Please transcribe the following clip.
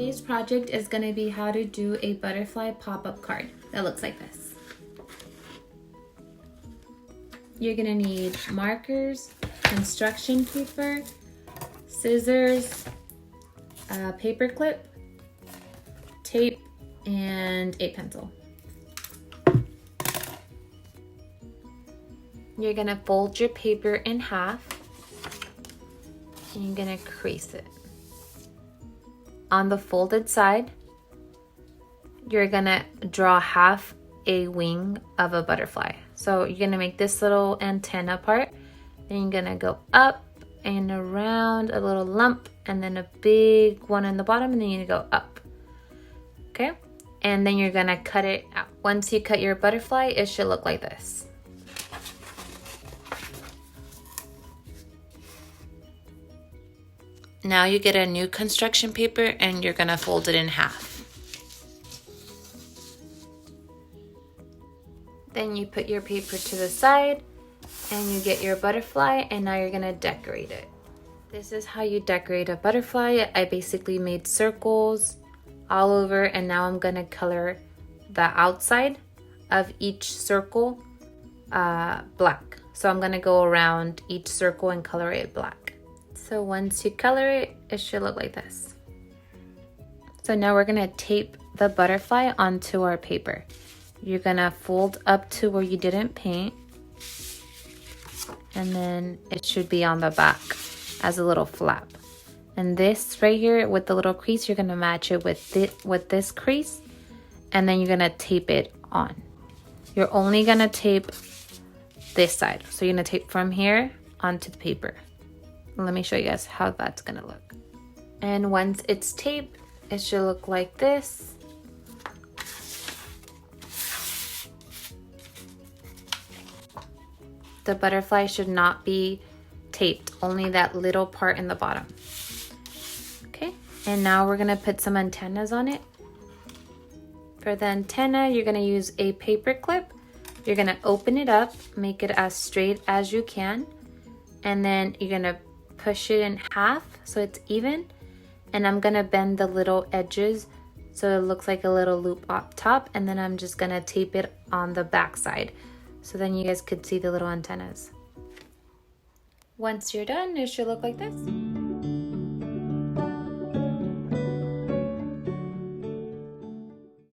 Today's project is going to be how to do a butterfly pop-up card that looks like this. You're going to need markers, construction paper, scissors, a paper clip, tape, and a pencil. You're going to fold your paper in half and you're going to crease it. On the folded side, you're gonna draw half a wing of a butterfly. So you're gonna make this little antenna part, then you're gonna go up and around a little lump, and then a big one in the bottom, and then you go up. Okay? And then you're gonna cut it out. Once you cut your butterfly, it should look like this. Now you get a new construction paper and you're gonna fold it in half. Then you put your paper to the side and you get your butterfly, and now you're gonna decorate it. This is how you decorate a butterfly. I basically made circles all over, and now I'm gonna color the outside of each circle black. So I'm gonna go around each circle and color it black. So once you color it, it should look like this. So now we're gonna tape the butterfly onto our paper. You're gonna fold up to where you didn't paint, and then it should be on the back as a little flap. And this right here with the little crease, you're gonna match it with this crease, and then you're gonna tape it on. You're only gonna tape this side. So you're gonna tape from here onto the paper. Let me show you guys how that's gonna look. And once it's taped, it should look like this. The butterfly should not be taped, only that little part in the bottom. Okay, and now we're gonna put some antennas on it. For the antenna, you're gonna use a paper clip. You're gonna open it up, make it as straight as you can, and then you're gonna push it in half so it's even, and I'm gonna bend the little edges so it looks like a little loop up top, and then I'm just gonna tape it on the back side so then you guys could see the little antennas. Once you're done, it should look like this.